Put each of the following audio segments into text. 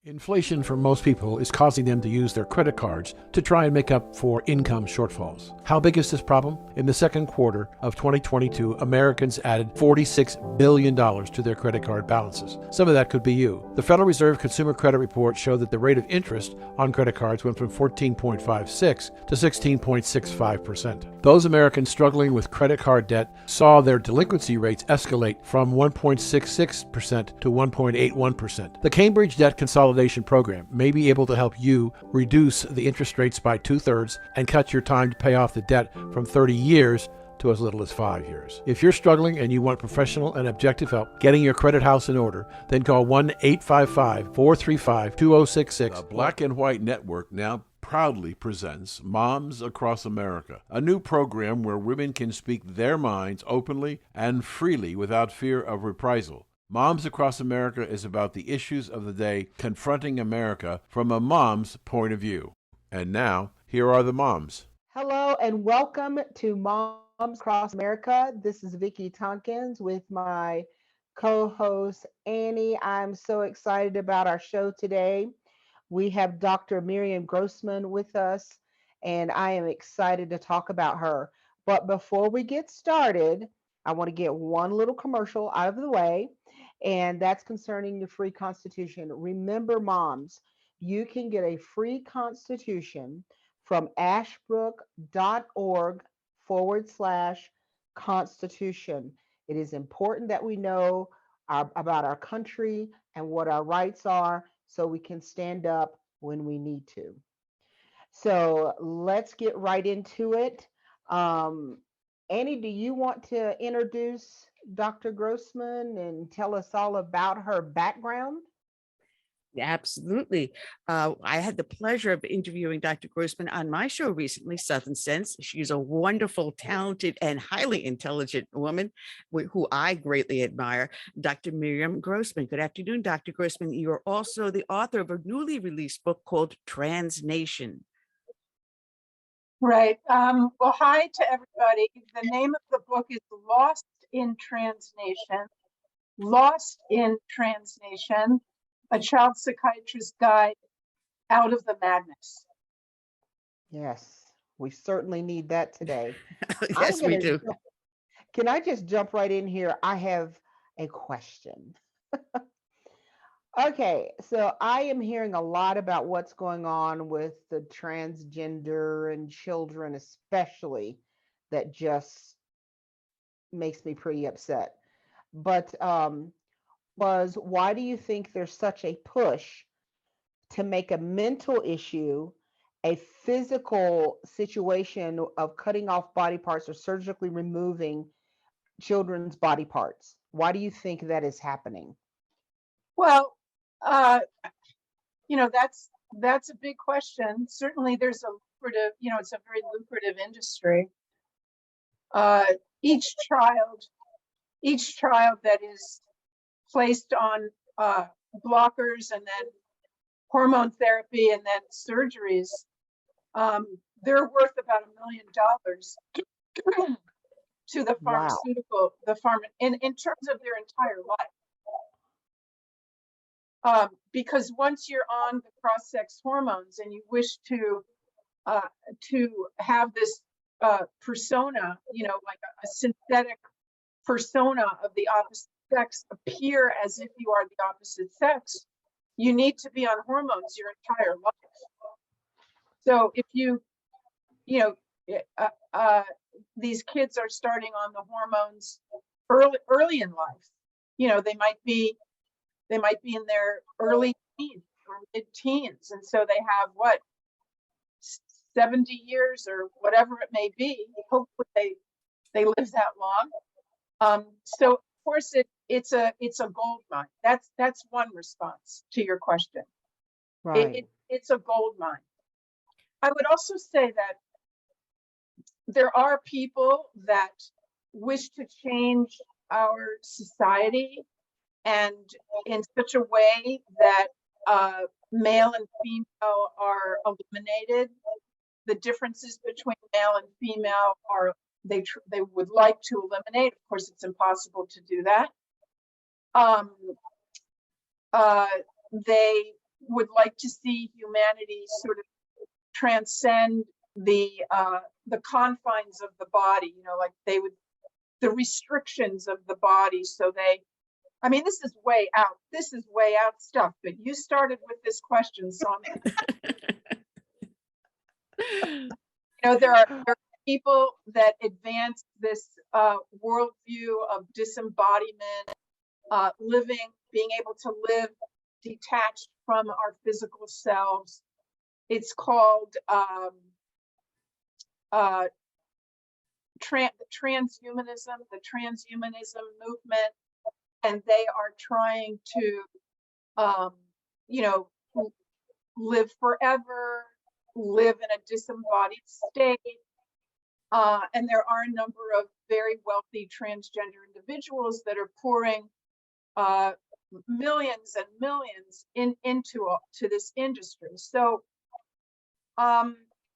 Inflation for most people is causing them to use their credit cards to try and make up for income shortfalls. How big is this problem? In the second quarter of 2022, Americans added $46 billion to their credit card balances. Some of that could be you. The Federal Reserve Consumer Credit Report showed that the rate of interest on credit cards went from 14.56 to 16.65%. Those Americans struggling with credit card debt saw their delinquency rates escalate from 1.66% to 1.81%. The Cambridge Debt Consolidation Program may be able to help you reduce the interest rates by 2/3 and cut your time to pay off the debt from 30 years to as little as 5 years. If you're struggling and you want professional and objective help getting your credit house in order, then call 1-855-435-2066. The Black and White Network now proudly presents Moms Across America, a new program where women can speak their minds openly and freely without fear of reprisal. Moms Across America is about the issues of the day confronting America from a mom's point of view. And now, here are the moms. Hello and welcome to Moms Across America. This is Vicki Tompkins with my co-host Annie. I'm so excited about our show today. We have Dr. Miriam Grossman with us, and I am excited to talk about her. But before we get started, I want to get one little commercial out of the way, and that's concerning the free Constitution. Remember, moms, you can get a free Constitution from ashbrook.org/Constitution. It is important that we know about our country and what our rights are so we can stand up when we need to. So let's get right into it. Annie, do you want to introduce Dr. Grossman and tell us all about her background? Absolutely. I had the pleasure of interviewing Dr. Grossman on my show recently, Southern Sense. She's a wonderful, talented, and highly intelligent woman who I greatly admire, Dr. Miriam Grossman. Good afternoon, Dr. Grossman. You're also the author of a newly released book called Trans Nation. Right. Well, hi to everybody. The name of the book is Lost in Trans Nation. Lost in Trans Nation, a child psychiatrist's guide out of the madness. Yes, we certainly need that today. Yes, we do. Can I just jump right in here? I have a question. Okay, so I am hearing a lot about what's going on with the transgender and children, especially, that just makes me pretty upset. But why do you think there's such a push to make a mental issue a physical situation of cutting off body parts or surgically removing children's body parts? Why do you think that is happening? Well, that's a big question. Certainly there's a lucrative, it's a very lucrative industry. Each child that is placed on blockers and then hormone therapy and then surgeries, they're worth about $1 million to the pharmaceutical, in terms of their entire life. Because once you're on the cross-sex hormones and you wish to have this persona, like a synthetic persona of the opposite sex appear as if you are the opposite sex, you need to be on hormones your entire life. So if these kids are starting on the hormones early in life, they might be in their early teens or mid-teens, and so they have 70 years or whatever it may be. Hopefully they live that long. So of course it's a gold mine. That's one response to your question. Right. It's a gold mine. I would also say that there are people that wish to change our society and in such a way that male and female are eliminated. The differences between male and female are they would like to eliminate. Of course, it's impossible to do that. They would like to see humanity sort of transcend the confines of the body, you know, like the restrictions of the body. So I mean, this is way out stuff, but you started with this question, so you know, there are people that advance this worldview of disembodiment, being able to live detached from our physical selves. It's called transhumanism, the transhumanism movement, and they are trying to, you know, live forever, live in a disembodied state. And there are a number of very wealthy transgender individuals that are pouring millions and millions into this industry. So,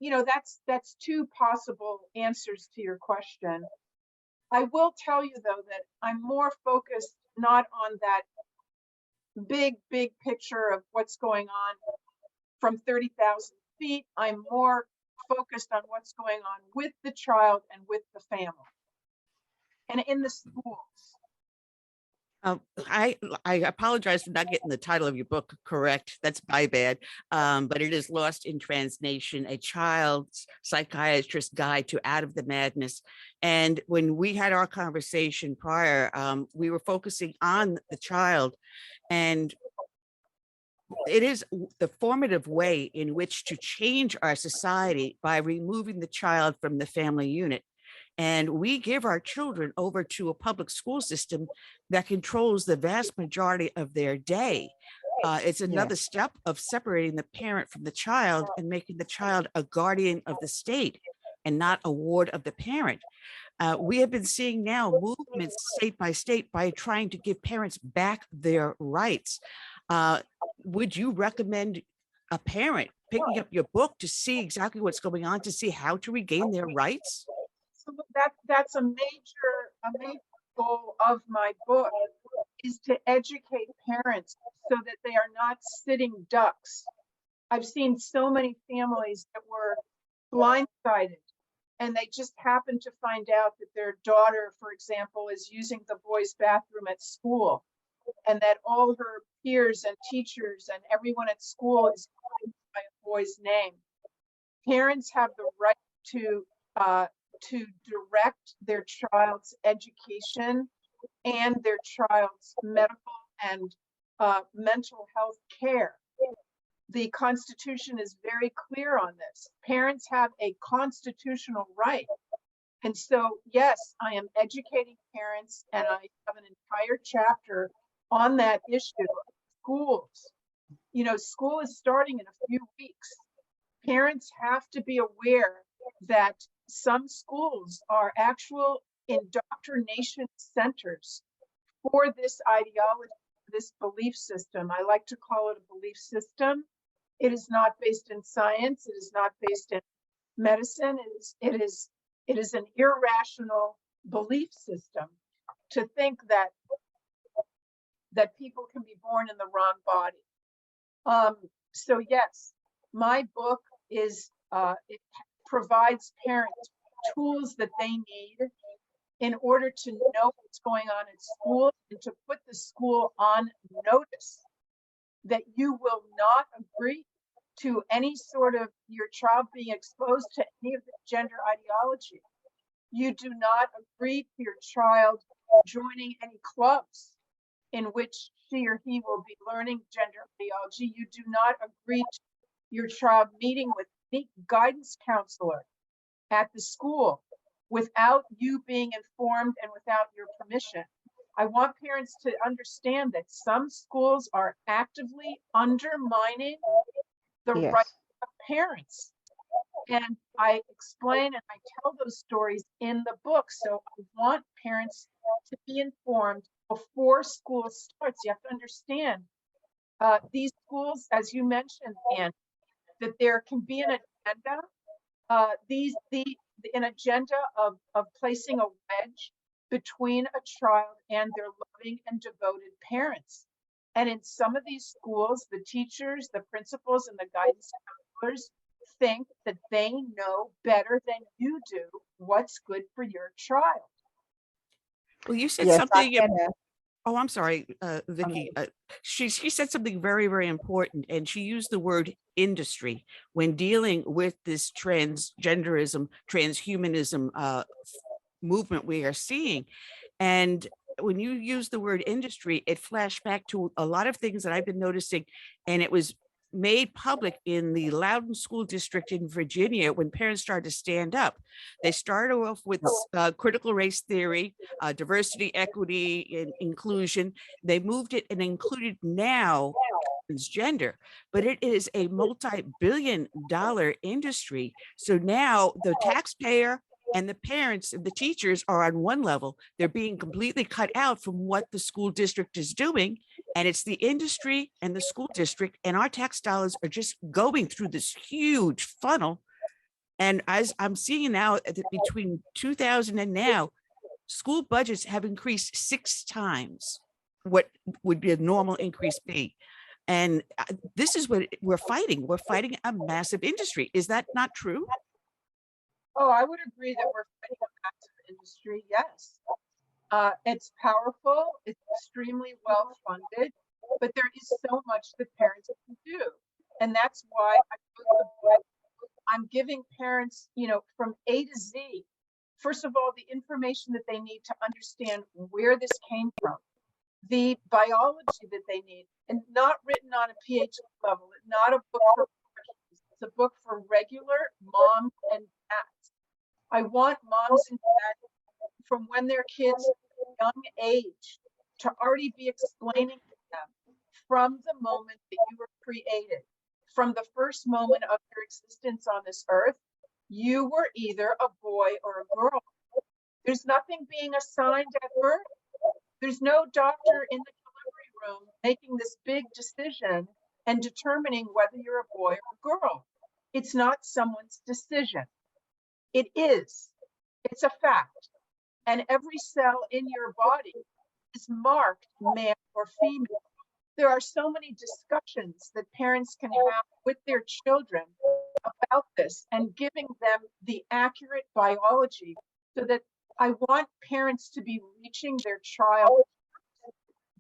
you know, that's two possible answers to your question. I will tell you though that I'm more focused not on that big picture of what's going on from 30,000 feet. I'm more focused on what's going on with the child and with the family and in the schools. I apologize for not getting the title of your book correct. That's my bad. But it is Lost in Transnation, a child's psychiatrist's guide to out of the madness. And when we had our conversation prior, we were focusing on the child, and it is the formative way in which to change our society by removing the child from the family unit. And we give our children over to a public school system that controls the vast majority of their day. It's another step of separating the parent from the child and making the child a guardian of the state and not a ward of the parent. We have been seeing now movements state by state by trying to give parents back their rights. Would you recommend a parent picking up your book to see exactly what's going on, to see how to regain their rights? So that's a major goal of my book, is to educate parents so that they are not sitting ducks. I've seen so many families that were blindsided and they just happened to find out that their daughter, for example, is using the boys' bathroom at school, and that all her peers and teachers and everyone at school is calling by a boy's name. Parents have the right to direct their child's education and their child's medical and mental health care. The Constitution is very clear on this. Parents have a constitutional right. And so, yes, I am educating parents, and I have an entire chapter on that issue. Schools, you know, school is starting in a few weeks. Parents have to be aware that some schools are actual indoctrination centers for this ideology, this belief system. I like to call it a belief system. It is not based in science. It is not based in medicine. It is an irrational belief system to think that people can be born in the wrong body. So yes, my book is it provides parents tools that they need in order to know what's going on at school and to put the school on notice that you will not agree to any sort of your child being exposed to any of the gender ideology. You do not agree to your child joining any clubs in which she or he will be learning gender ideology. You do not agree to your child meeting with any guidance counselor at the school without you being informed and without your permission. I want parents to understand that some schools are actively undermining the rights of parents. And I explain and I tell those stories in the book. So I want parents to be informed before school starts. You have to understand these schools, as you mentioned, Anne, that there can be an agenda, an agenda of placing a wedge between a child and their loving and devoted parents. And in some of these schools, the teachers, the principals, and the guidance counselors think that they know better than you do what's good for your child. Well, you said Yes, I something. can. Oh, I'm sorry, Vicky. She said something very, very important, and she used the word industry when dealing with this transgenderism, transhumanism movement we are seeing. And when you use the word industry, it flashed back to a lot of things that I've been noticing, and it was made public in the Loudoun School District in Virginia when parents started to stand up. They started off with critical race theory, diversity, equity, and inclusion. They moved it and included now transgender, but it is a multi-billion-dollar industry. So now the taxpayer and the parents and the teachers are on one level. They're being completely cut out from what the school district is doing. And it's the industry and the school district, and our tax dollars are just going through this huge funnel. And as I'm seeing now, that between 2000 and now, school budgets have increased 6 times what would be a normal increase be. And this is what we're fighting. We're fighting a massive industry. Is that not true? Oh, I would agree that we're fighting a massive industry. Yes. It's powerful. It's extremely well funded, but there is so much that parents can do. And that's why I wrote the book. I'm giving parents, from A to Z, first of all, the information that they need to understand where this came from, the biology that they need, and not written on a PhD level, not a book for professionals. It's a book for regular moms and dads. I want moms and dads from when their kids are young age to already be explaining to them from the moment that you were created, from the first moment of your existence on this earth, you were either a boy or a girl. There's nothing being assigned at birth. There's no doctor in the delivery room making this big decision and determining whether you're a boy or a girl. It's not someone's decision. It is. It's a fact. And every cell in your body is marked male or female. There are so many discussions that parents can have with their children about this and giving them the accurate biology, so that I want parents to be reaching their child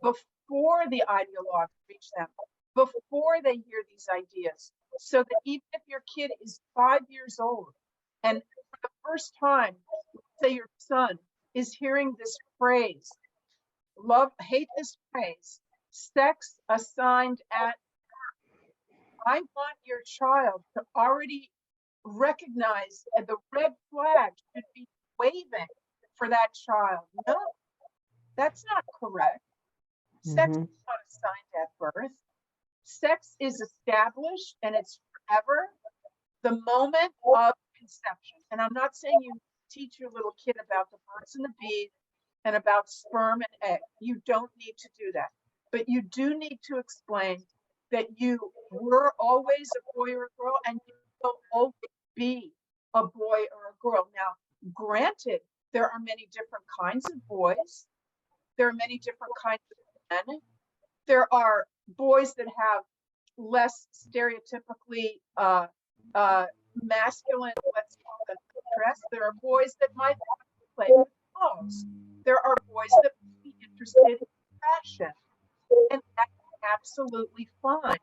before the ideologues reach them, before they hear these ideas, so that even if your kid is 5 years old and for the first time, say your son is hearing this phrase, hate this phrase, sex assigned at birth, I want your child to already recognize that the red flag should be waving for that child. No, that's not correct. Sex is not assigned at birth. Sex is established and it's forever the moment of conception. And I'm not saying you teach your little kid about the birds and the bees and about sperm and egg. You don't need to do that. But you do need to explain that you were always a boy or a girl and you will always be a boy or a girl. Now, granted, there are many different kinds of boys. There are many different kinds of men. There are boys that have less stereotypically masculine, let's call them, dress. There are boys that might play with dolls. There are boys that might be interested in fashion, and that's absolutely fine.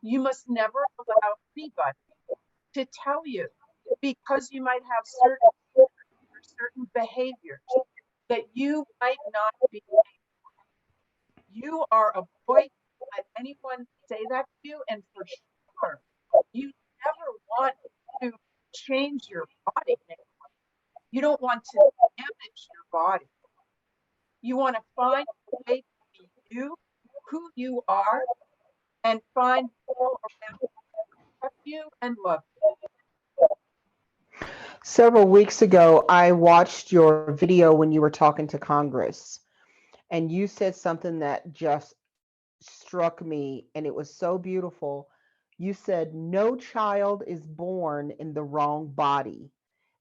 You must never allow anybody to tell you, because you might have certain behaviors, that you might not be. You are a boy. Let anyone say that to you, and for sure, you never want to change your body. You don't want to damage your body. You want to find a way to be you, who you are, and find people around you who accept you and love you. Several weeks ago, I watched your video when you were talking to Congress, and you said something that just struck me, and it was so beautiful. You said, no child is born in the wrong body.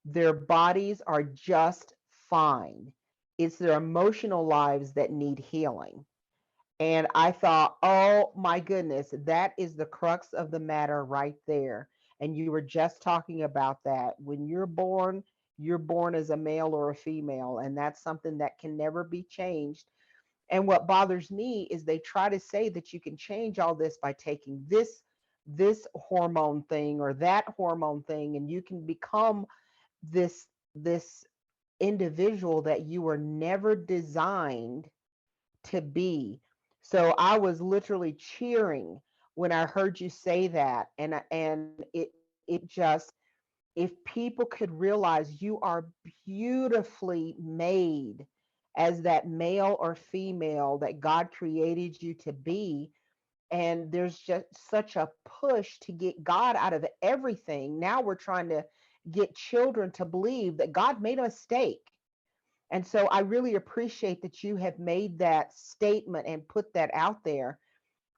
Their bodies are just fine. It's their emotional lives that need healing. And I thought, oh my goodness, that is the crux of the matter right there. And you were just talking about that. When you're born as a male or a female, and that's something that can never be changed. And what bothers me is they try to say that you can change all this by taking this hormone thing or that hormone thing, and you can become this individual that you were never designed to be. So I was literally cheering when I heard you say that, and it just, if people could realize you are beautifully made as that male or female that God created you to be, and there's just such a push to get God out of everything. Now we're trying to get children to believe that God made a mistake. And so I really appreciate that you have made that statement and put that out there,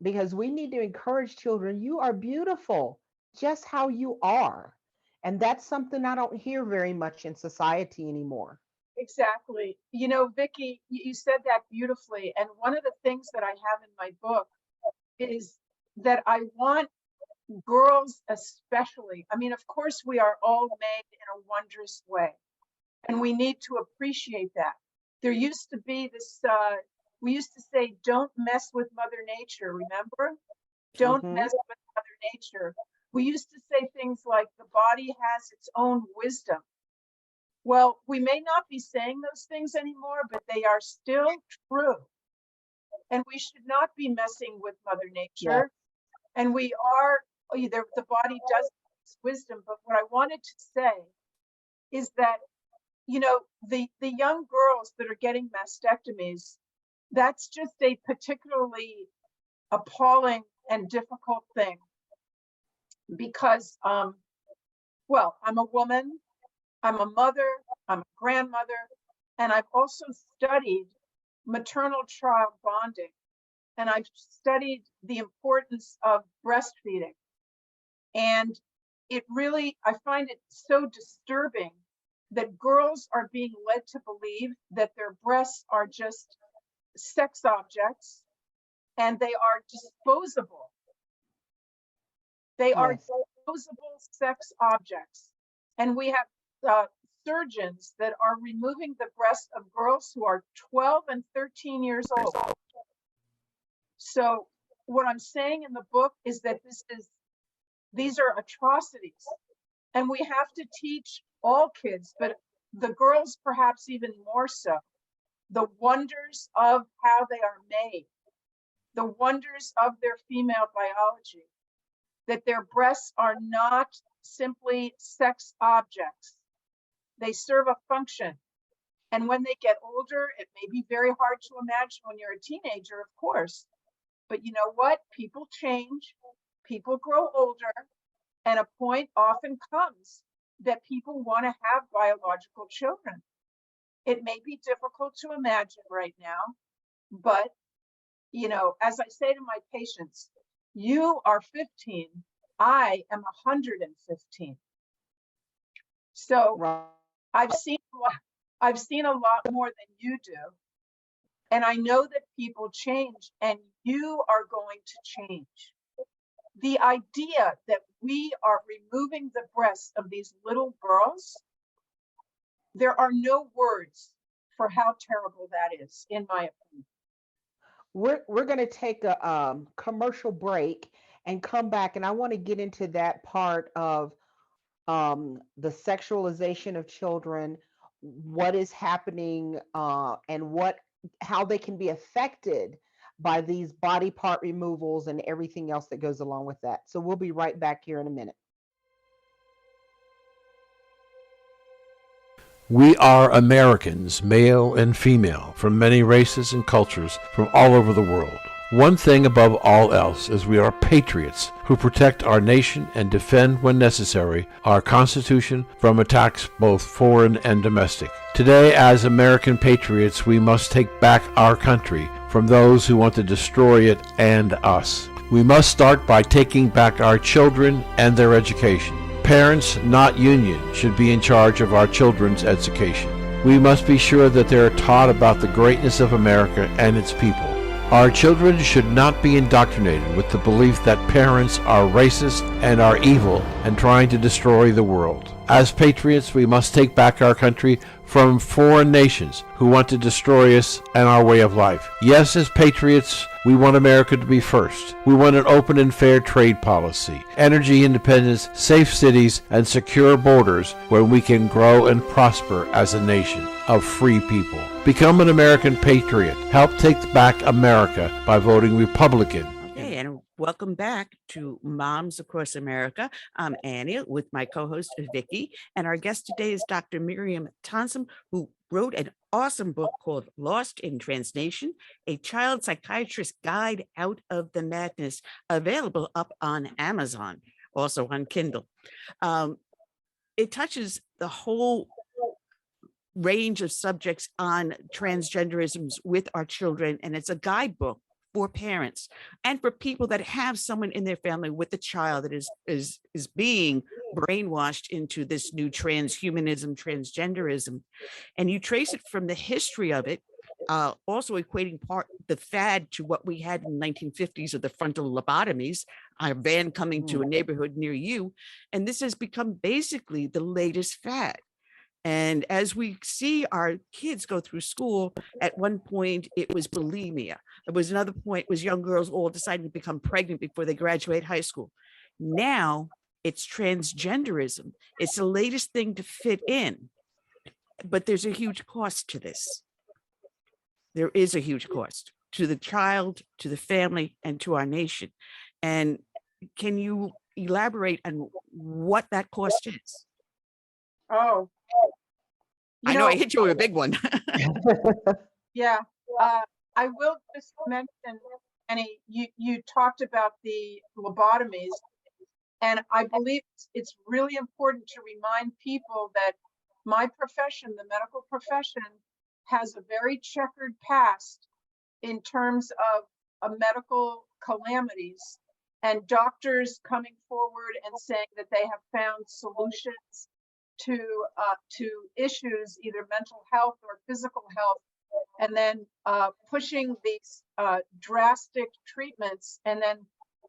because we need to encourage children. You are beautiful just how you are. And that's something I don't hear very much in society anymore. Exactly. You know, Vicky, you said that beautifully. And one of the things that I have in my book is that I want girls especially. I mean, of course, we are all made in a wondrous way, and we need to appreciate that. There used to be this, we used to say, don't mess with Mother Nature, remember? Don't mess with Mother Nature. We used to say things like the body has its own wisdom. Well, we may not be saying those things anymore, but they are still true. And we should not be messing with Mother Nature. Yeah. And we are, the body does have its wisdom. But what I wanted to say is that, you know, the young girls that are getting mastectomies, that's just a particularly appalling and difficult thing. Because, well, I'm a woman, I'm a mother, I'm a grandmother, and I've also studied maternal child bonding, and I've studied the importance of breastfeeding. And it really, I find it so disturbing that girls are being led to believe that their breasts are just sex objects and they are disposable. They are disposable sex objects. And we have surgeons that are removing the breasts of girls who are 12 and 13 years old. So what I'm saying in the book is that these are atrocities. And we have to teach all kids, but the girls perhaps even more so, the wonders of how they are made, the wonders of their female biology, that their breasts are not simply sex objects. They serve a function. And when they get older, it may be very hard to imagine when you're a teenager, of course. But you know what? People change, people grow older, and a point often comes that people want to have biological children. It may be difficult to imagine right now, but, you know, as I say to my patients, you are 15, I am 115. So I've seen a lot more than you do. And I know that people change, and you are going to change. The idea that we are removing the breasts of these little girls, there are no words for how terrible that is, in my opinion. We're going to take a commercial break and come back, and I want to get into that part of the sexualization of children, what is happening, and how they can be affected by these body part removals and everything else that goes along with that. So we'll be right back here in a minute. We are Americans, male and female, from many races and cultures from all over the world. One thing above all else is we are patriots who protect our nation and defend, when necessary, our Constitution from attacks both foreign and domestic. Today, as American patriots, we must take back our country from those who want to destroy it and us. We must start by taking back our children and their education. Parents, not unions, should be in charge of our children's education. We must be sure that they are taught about the greatness of America and its people. Our children should not be indoctrinated with the belief that parents are racist and are evil and trying to destroy the world. As patriots, we must take back our country from foreign nations who want to destroy us and our way of life. Yes, as patriots, we want America to be first. We want an open and fair trade policy, energy independence, safe cities, and secure borders where we can grow and prosper as a nation of free people. Become an American patriot. Help take back America by voting Republican. Okay, and welcome back to Moms Across America. I'm Annie with my co-host Vicky, and our guest today is Dr. Miriam Grossman, who wrote an awesome book called Lost in Translation, a child psychiatrist's guide out of the madness, available up on Amazon, also on Kindle. It touches the whole range of subjects on transgenderisms with our children, and it's a guidebook for parents and for people that have someone in their family with a child that is being brainwashed into this new transhumanism, transgenderism. And you trace it from the history of it, also equating the fad to what we had in the 1950s of the frontal lobotomies, a van coming to a neighborhood near you. And this has become basically the latest fad. And as we see our kids go through school, at one point it was bulimia. There was another point was young girls all deciding to become pregnant before they graduate high school. Now it's transgenderism. It's the latest thing to fit in, but there's a huge cost to this. There is a huge cost to the child, to the family, and to our nation. And can you elaborate on what that cost is? Oh, I know I hit you with a big one. yeah. I will just mention, Annie, you talked about the lobotomies, and I believe it's really important to remind people that my profession, the medical profession, has a very checkered past in terms of medical calamities and doctors coming forward and saying that they have found solutions to issues, either mental health or physical health, and then pushing these drastic treatments and then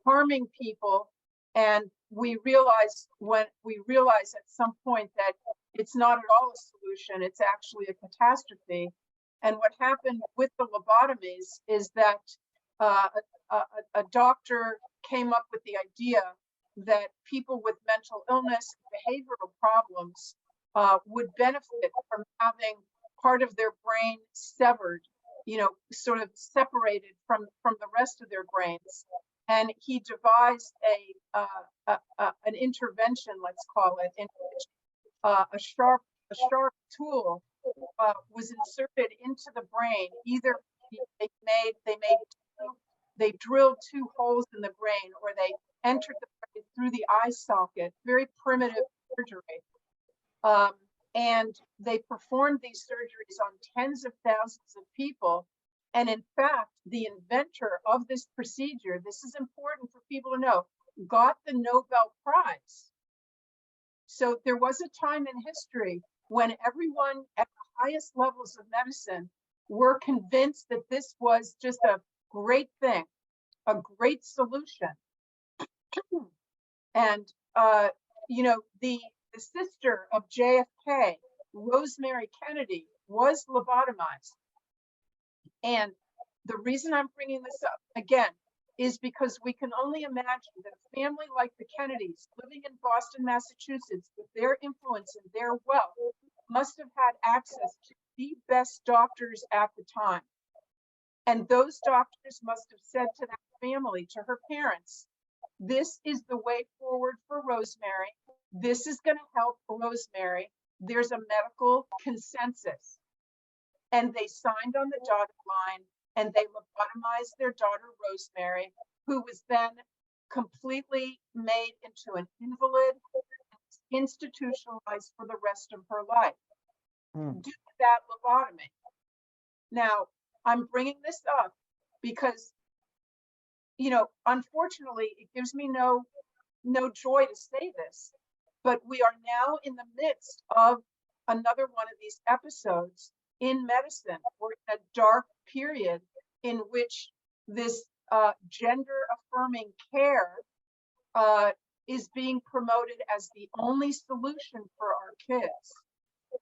harming people. And we realize at some point that it's not at all a solution, it's actually a catastrophe. And what happened with the lobotomies is that a doctor came up with the idea that people with mental illness and behavioral problems would benefit from having part of their brain severed, sort of separated from the rest of their brains. And he devised an intervention, let's call it, in which a sharp tool was inserted into the brain. Either they drilled two holes in the brain, or they entered the brain through the eye socket. Very primitive surgery. And they performed these surgeries on tens of thousands of people. And in fact, the inventor of this procedure, this is important for people to know, got the Nobel Prize. So there was a time in history when everyone at the highest levels of medicine were convinced that this was just a great thing, a great solution. And, the sister of JFK, Rosemary Kennedy, was lobotomized. And the reason I'm bringing this up again is because we can only imagine that a family like the Kennedys, living in Boston, Massachusetts, with their influence and their wealth, must have had access to the best doctors at the time. And those doctors must have said to that family, to her parents, this is the way forward for Rosemary. This is going to help Rosemary. There's a medical consensus. And they signed on the dotted line, and they lobotomized their daughter, Rosemary, who was then completely made into an invalid, institutionalized for the rest of her life due to that lobotomy. Now, I'm bringing this up because, unfortunately, it gives me no joy to say this, but we are now in the midst of another one of these episodes in medicine. We're in a dark period in which this gender affirming care is being promoted as the only solution for our kids.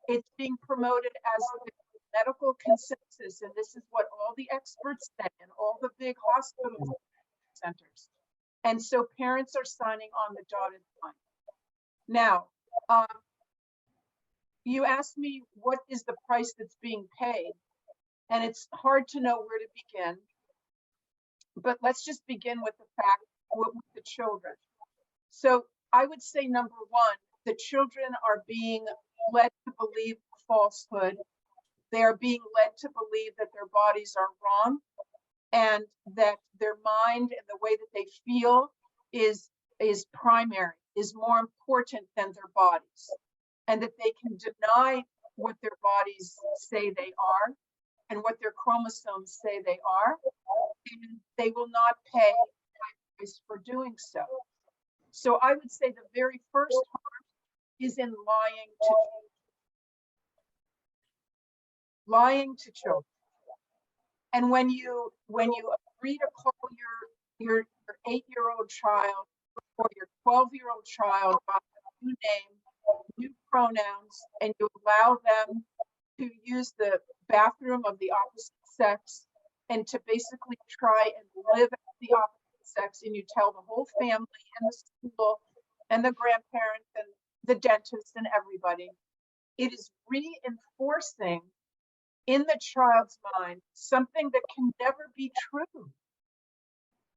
It's being promoted as the medical consensus, and this is what all the experts say and all the big hospital centers. And so parents are signing on the dotted line. Now, you asked me what is the price that's being paid, and it's hard to know where to begin. But let's just begin with the fact with the children. So I would say, number one, the children are being led to believe a falsehood. They are being led to believe that their bodies are wrong and that their mind and the way that they feel is primary, is more important than their bodies, and that they can deny what their bodies say they are and what their chromosomes say they are, and they will not pay a price for doing so. So I would say the very first harm is in lying to children. And when you agree to call your 8-year-old child or your 12-year-old child by a new name, new pronouns, and you allow them to use the bathroom of the opposite sex and to basically try and live as the opposite sex, and you tell the whole family and the school and the grandparents and the dentist and everybody, it is reinforcing in the child's mind something that can never be true.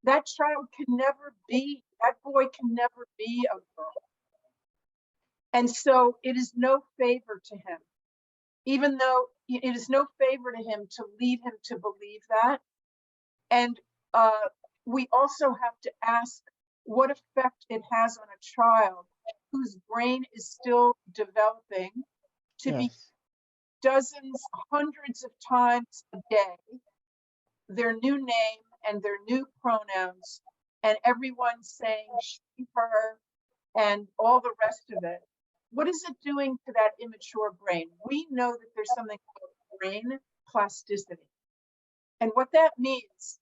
That child can never be, that boy can never be a girl. And so it is no favor to him, even though it is no favor to him to lead him to believe that. And we also have to ask what effect it has on a child whose brain is still developing to be dozens, hundreds of times a day, their new name and their new pronouns, and everyone saying she, her, and all the rest of it. What is it doing to that immature brain? We know that there's something called brain plasticity. And what that means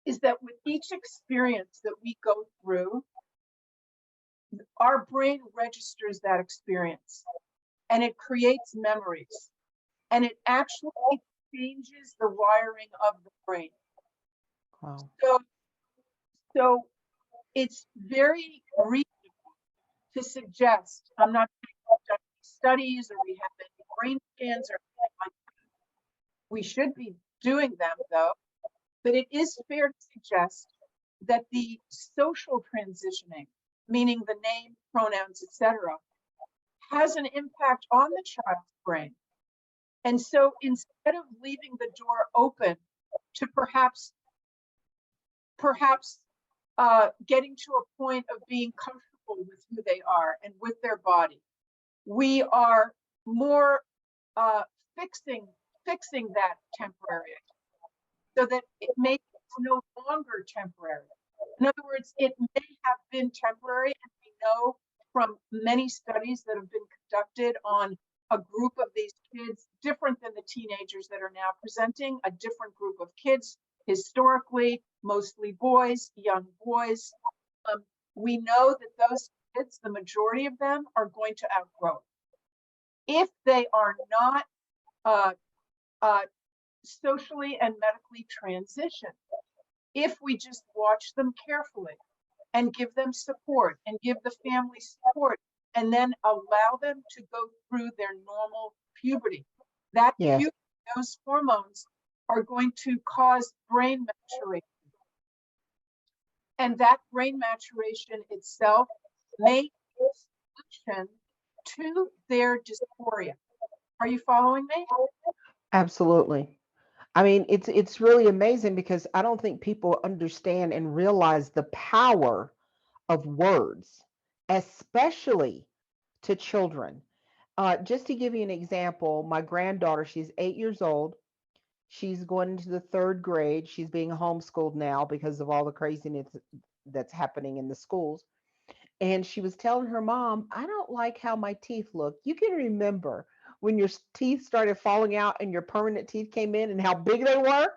is that with each experience that we go through, our brain registers that experience and it creates memories, and it actually changes the wiring of the brain. Wow. So it's very reasonable to suggest, I'm not saying we've done studies or we have any brain scans or anything like that. We should be doing them though, but it is fair to suggest that the social transitioning, meaning the name, pronouns, etc., has an impact on the child's brain. And so instead of leaving the door open to perhaps getting to a point of being comfortable with who they are and with their body, we are more fixing that temporary, so that it makes it no longer temporary. In other words, it may have been temporary, and we know from many studies that have been conducted on a group of these kids, different than the teenagers that are now presenting, a different group of kids, historically, mostly boys, young boys. We know that those kids, the majority of them, are going to outgrow it. If they are not socially and medically transitioned, if we just watch them carefully and give them support and give the family support and then allow them to go through their normal puberty, that puberty, those hormones are going to cause brain maturation. And that brain maturation itself may be a solution to their dysphoria. Are you following me? Absolutely. I mean, it's really amazing because I don't think people understand and realize the power of words, especially to children. Just to give you an example, my granddaughter, she's 8 years old. She's going into the 3rd grade. She's being homeschooled now because of all the craziness that's happening in the schools. And she was telling her mom, I don't like how my teeth look. You can remember when your teeth started falling out and your permanent teeth came in and how big they were.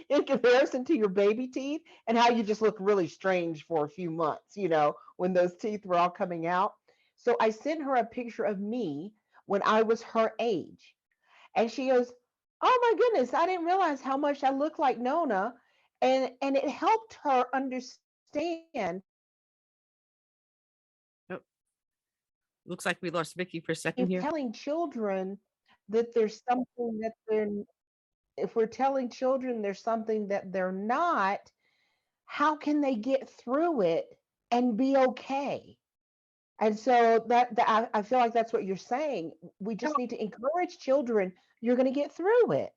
in comparison to your baby teeth, and how you just look really strange for a few months, when those teeth were all coming out. So I sent her a picture of me when I was her age. And she goes, "Oh my goodness, I didn't realize how much I look like Nona." And it helped her understand. Oh, looks like we lost Vicky for a second If here. telling children that there's something that they're if we're telling children there's something that they're not, how can they get through it and be okay? And so I feel like that's what you're saying. We No, just need to encourage children. You're going to get through it.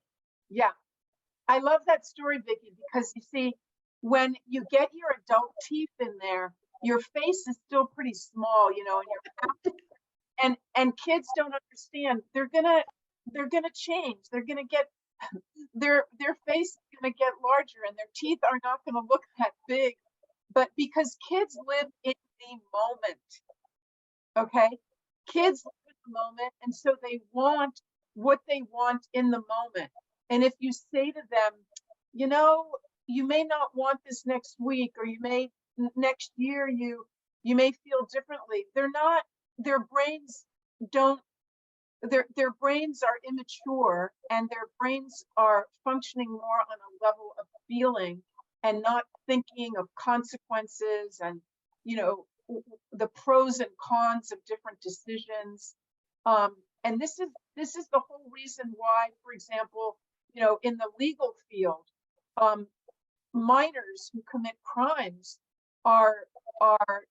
yeah, I love that story, Vicky, because you see, when you get your adult teeth in there, your face is still pretty small, and your and kids don't understand. They're gonna change. They're gonna get their face is gonna get larger, and their teeth are not gonna look that big. But because kids live in the moment, okay? Kids live in the moment, and so they want what they want in the moment. And if you say to them, you may not want this next week, or you may next year, you may feel differently. Their brains don't, their brains are immature, and their brains are functioning more on a level of feeling and not thinking of consequences and, the pros and cons of different decisions. And this is the whole reason why, for example, in the legal field, minors who commit crimes are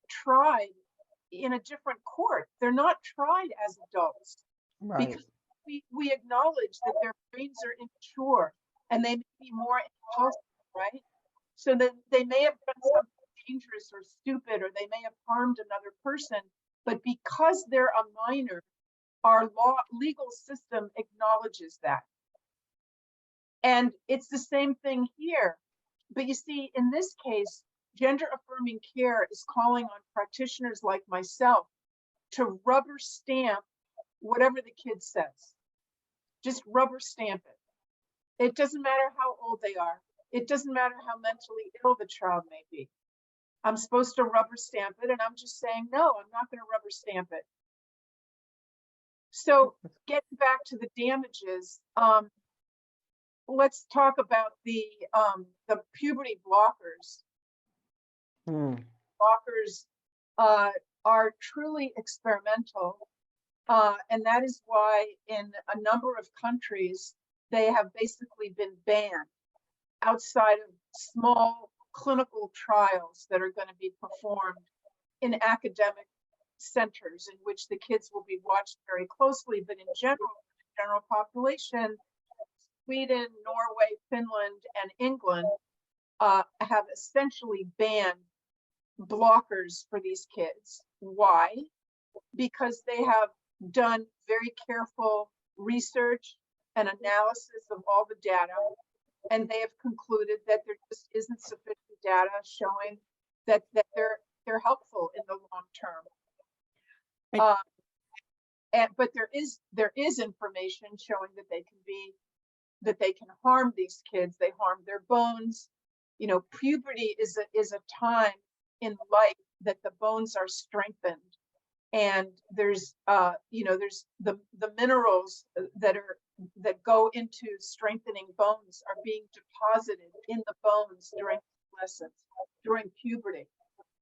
tried in a different court. They're not tried as adults, Right. because we acknowledge that their brains are immature and they may be more impulsive, right? So that they may have done something dangerous or stupid, or they may have harmed another person, but because they're a minor, our legal system acknowledges that. And it's the same thing here. But you see, in this case, gender affirming care is calling on practitioners like myself to rubber stamp whatever the kid says. Just rubber stamp it. It doesn't matter how old they are. It doesn't matter how mentally ill the child may be. I'm supposed to rubber stamp it, and I'm just saying, no, I'm not going to rubber stamp it. So getting back to the damages, let's talk about the puberty blockers. Blockers are truly experimental, and that is why in a number of countries they have basically been banned outside of small clinical trials that are going to be performed in academic centers in which the kids will be watched very closely. But in general population, Sweden, Norway, Finland, and England have essentially banned blockers for these kids. Why? Because they have done very careful research and analysis of all the data, and they have concluded that there just isn't sufficient data showing that they're helpful in the long term. But there is information showing that they can harm these kids. They harm their bones. Puberty is a time in life that the bones are strengthened, and there's the minerals that go into strengthening bones are being deposited in the bones during adolescence, during puberty.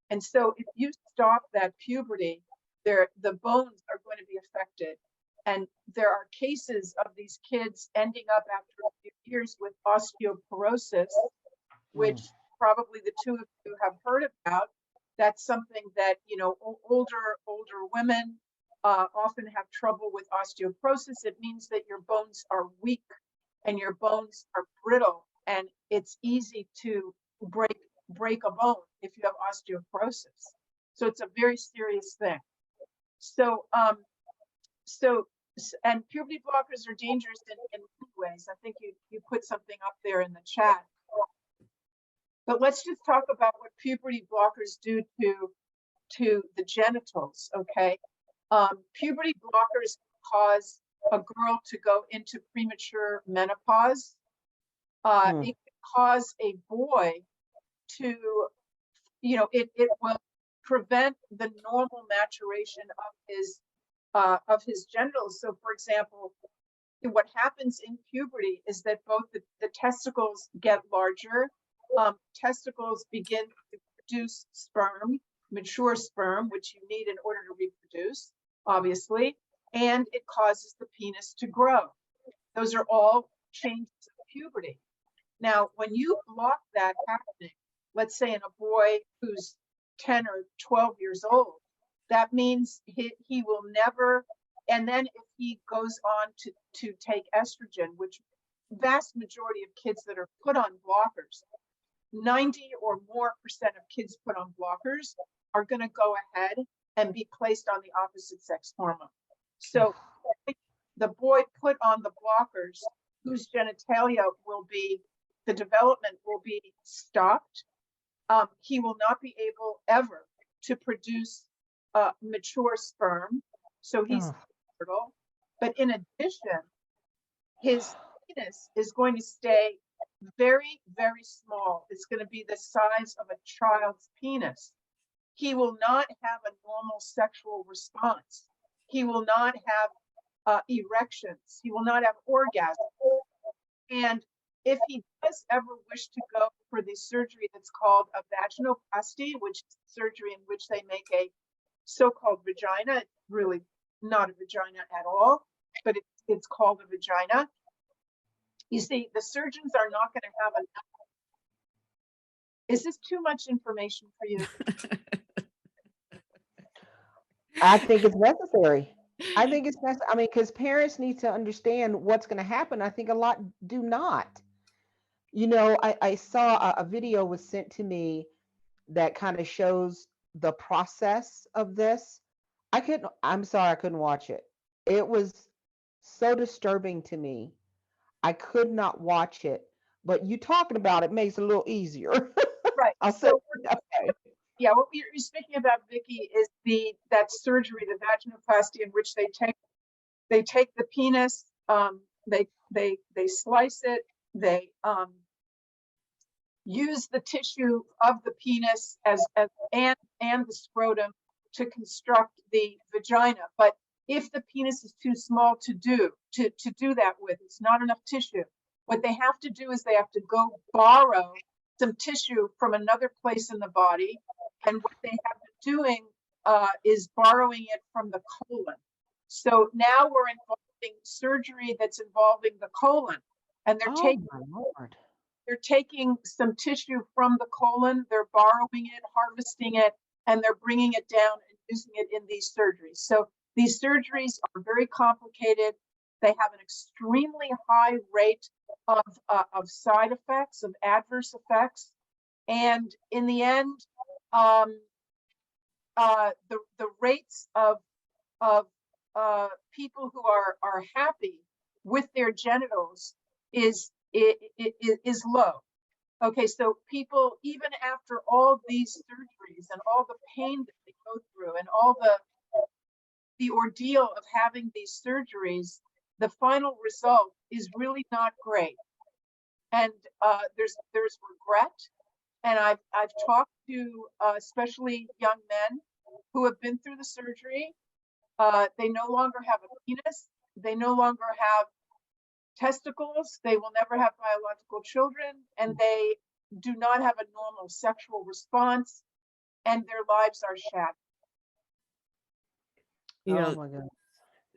And so if you stop that puberty, the bones are going to be affected. And there are cases of these kids ending up after a few years with osteoporosis, which probably the two of you have heard about. That's something that, older women often have trouble with osteoporosis. It means that your bones are weak and your bones are brittle, and it's easy to break a bone if you have osteoporosis. So it's a very serious thing. So and puberty blockers are dangerous in many ways. I think you put something up there in the chat. But let's just talk about what puberty blockers do to the genitals, okay? Puberty blockers cause a girl to go into premature menopause. It can cause a boy to, it will prevent the normal maturation of his genitals. So, for example, what happens in puberty is that both the testicles get larger. Testicles begin to produce sperm, mature sperm, which you need in order to reproduce, obviously, and it causes the penis to grow. Those are all changes of puberty. Now, when you block that happening, let's say in a boy who's 10 or 12 years old, that means he will never, and then if he goes on to take estrogen, which vast majority of kids that are put on blockers, 90 or more percent of kids put on blockers are going to go ahead and be placed on the opposite sex hormone. So the boy put on the blockers, whose genitalia will be, the development will be stopped. He will not be able ever to produce mature sperm. So he's fertile. But in addition, his penis is going to stay very, very small. It's going to be the size of a child's penis. He will not have a normal sexual response. He will not have erections. He will not have orgasms. And if he does ever wish to go for the surgery that's called a vaginoplasty, which is surgery in which they make a so-called vagina, it's really not a vagina at all, but it's called a vagina. You see, the surgeons are not going to have enough. Is this too much information for you? I think it's necessary. I think it's necessary. I mean, because parents need to understand what's going to happen. I think a lot do not. You know, I saw a video was sent to me that kind of shows the process of this. I'm sorry, I couldn't watch it. It was so disturbing to me. I could not watch it, but you talking about it makes it a little easier. Right. I'll say, okay. Yeah, what you're speaking about, Vicki, is that surgery, the vaginoplasty, in which they take the penis, they slice it, they use the tissue of the penis and the scrotum to construct the vagina. But if the penis is too small to do that with, it's not enough tissue. What they have to do is they have to go borrow some tissue from another place in the body. And what they have been doing is borrowing it from the colon. So now we're involving surgery that's involving the colon. And they're taking some tissue from the colon, they're borrowing it, harvesting it, and they're bringing it down and using it in these surgeries. So these surgeries are very complicated. They have an extremely high rate of side effects, of adverse effects. And in the end, the rates of people who are happy with their genitals is low. Okay, so people, even after all these surgeries and all the pain that they go through and all the ordeal of having these surgeries, the final result is really not great. And there's regret. And I've talked to especially young men who have been through the surgery. They no longer have a penis. They no longer have testicles. They will never have biological children, and they do not have a normal sexual response, and their lives are shattered. You Oh know, my God.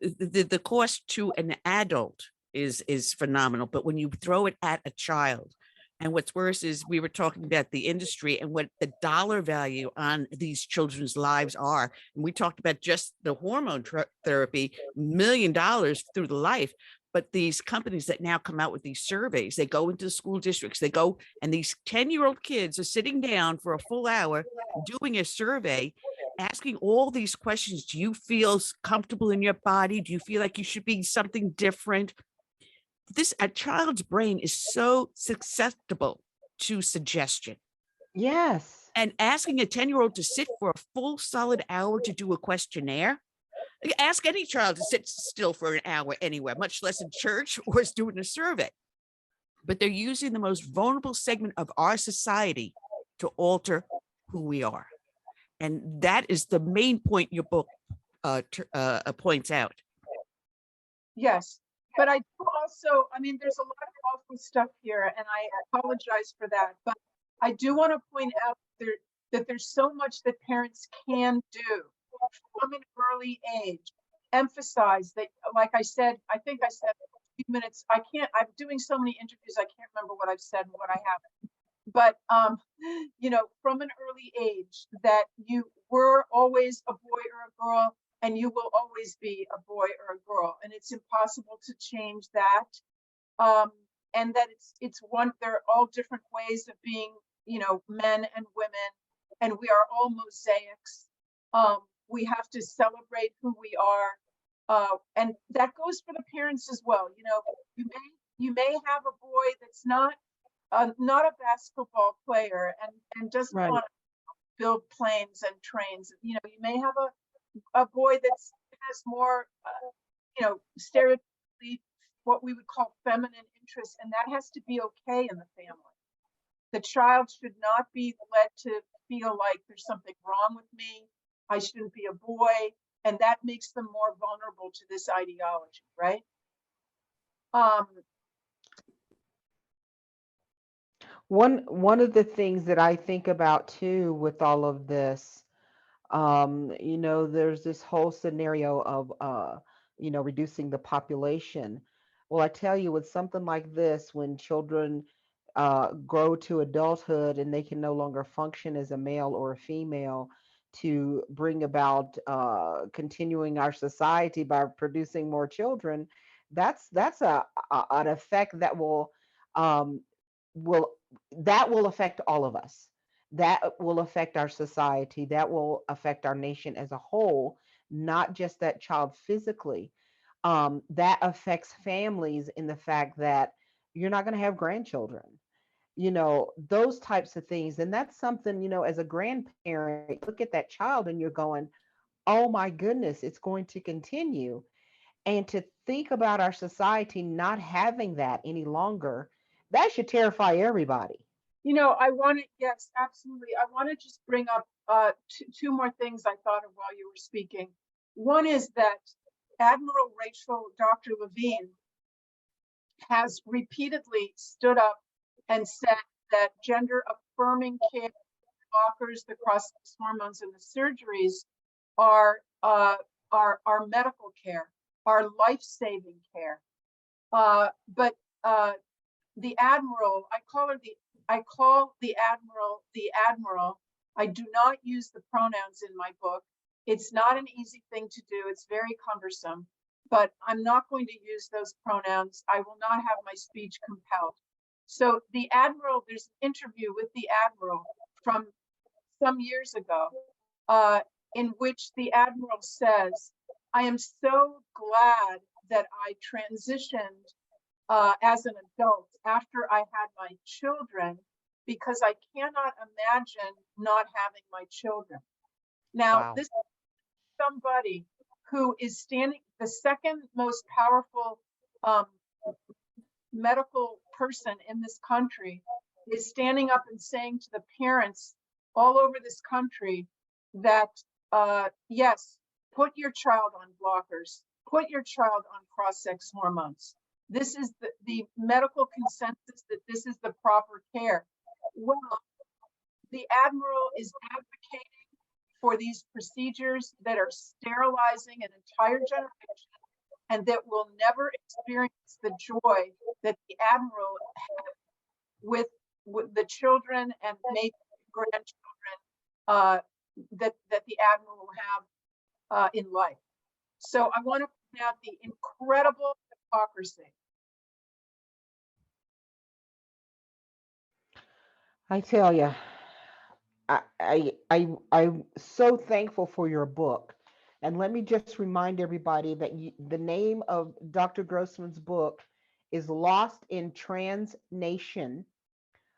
the cost to an adult is phenomenal, but when you throw it at a child, and what's worse is we were talking about the industry and what the dollar value on these children's lives are. And we talked about just the hormone therapy, $1 million through the life. But these companies that now come out with these surveys, they go into school districts, they go, and these 10-year-old kids are sitting down for a full hour doing a survey, asking all these questions. Do you feel comfortable in your body? Do you feel like you should be something different? A child's brain is so susceptible to suggestion. Yes. And asking a 10-year-old to sit for a full solid hour to do a questionnaire, ask any child to sit still for an hour anywhere, much less in church or is doing a survey. but they're using the most vulnerable segment of our society to alter who we are. And that is the main point your book points out. Yes, but I do also, I mean, there's a lot of awful stuff here, and I apologize for that. But I do want to point out that there's so much that parents can do from an early age. Emphasize that, like I said, I think I said a few minutes. I'm doing so many interviews, I can't remember what I've said and what I haven't. But you know, from an early age, that you were always a boy or a girl, and you will always be a boy or a girl, and it's impossible to change that. And that there are all different ways of being, you know, men and women, and we are all mosaics. We have to celebrate who we are, and that goes for the parents as well. You know, you may have a boy that's not a basketball player and doesn't Right. want to build planes and trains. You know, you may have a boy that has more, you know, stereotypically what we would call feminine interests, and that has to be okay in the family. The child should not be led to feel like there's something wrong with me. I shouldn't be a boy, and that makes them more vulnerable to this ideology, right? One of the things that I think about too with all of this, you know, there's this whole scenario of you know, reducing the population. Well, I tell you, with something like this, when children grow to adulthood and they can no longer function as a male or a female, to bring about continuing our society by producing more children, that's an effect that um, will will affect all of us. That will affect our society. That will affect our nation as a whole, not just that child physically. That affects families in the fact that you're not going to have grandchildren, you know, those types of things. And that's something, you know, as a grandparent, look at that child and you're going, oh my goodness, it's going to continue. And to think about our society not having that any longer, that should terrify everybody. You know, I want to, yes, absolutely. I want to just bring up two more things I thought of while you were speaking. One is that Admiral Rachel Dr. Levine has repeatedly stood up and said that gender affirming care, blockers, the cross-sex hormones, and the surgeries are medical care, are life-saving care. But the Admiral, I call the Admiral. I do not use the pronouns in my book. It's not an easy thing to do. It's very cumbersome, but I'm not going to use those pronouns. I will not have my speech compelled. So the Admiral, there's an interview with the Admiral from some years ago, in which the Admiral says, I am so glad that I transitioned as an adult after I had my children, because I cannot imagine not having my children. Now, Wow. this is somebody who is standing, the second most powerful medical person in this country is standing up and saying to the parents all over this country that, yes, put your child on blockers, put your child on cross-sex hormones. This is the medical consensus that this is the proper care. Well, the Admiral is advocating for these procedures that are sterilizing an entire generation and that will never experience the joy that the Admiral had with the children and maybe grandchildren that the Admiral will have in life. So I want to point out the incredible hypocrisy. I tell you, I'm so thankful for your book. And let me just remind everybody that the name of Dr. Grossman's book is Lost in Trans Nation,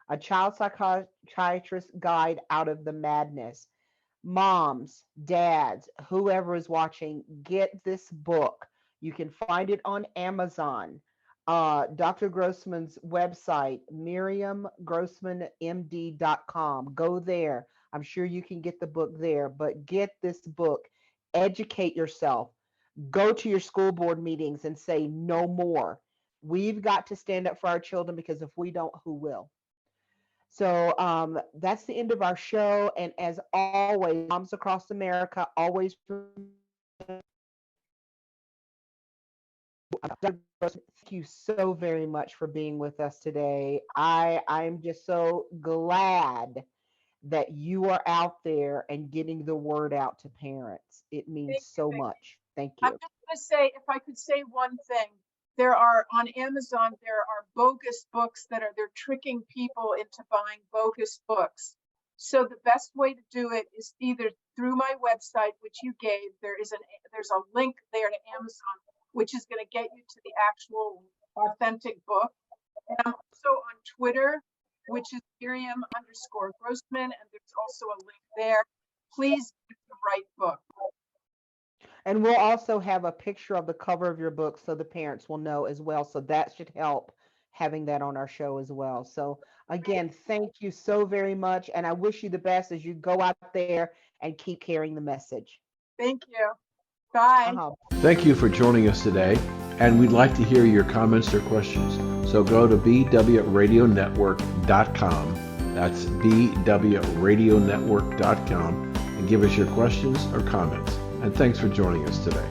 a child psychiatrist guide out of the madness. Moms, dads, whoever is watching, get this book. You can find it on Amazon. Dr. Grossman's website, miriamgrossmanmd.com. Go there. I'm sure you can get the book there, but get this book. Educate yourself. Go to your school board meetings and say no more. We've got to stand up for our children, because if we don't, who will? So that's the end of our show. And as always, moms across America, always thank you so very much for being with us today. I'm just so glad that you are out there and getting the word out to parents. It means Thank you, so Vicky. much. Thank I'm you. just going to say, if I could say one thing, there are on Amazon, there are bogus books they're tricking people into buying bogus books. So the best way to do it is either through my website, which you gave. There's a link there to Amazon, which is going to get you to the actual authentic book. And I'm also on Twitter, which is Miriam_Grossman, and there's also a link there. Please get the right book. And we'll also have a picture of the cover of your book so the parents will know as well. So that should help, having that on our show as well. So again, thank you so very much. And I wish you the best as you go out there and keep carrying the message. Thank you. Bye. Thank you for joining us today, and we'd like to hear your comments or questions. So go to bwradionetwork.com. That's bwradionetwork.com, and give us your questions or comments. And thanks for joining us today.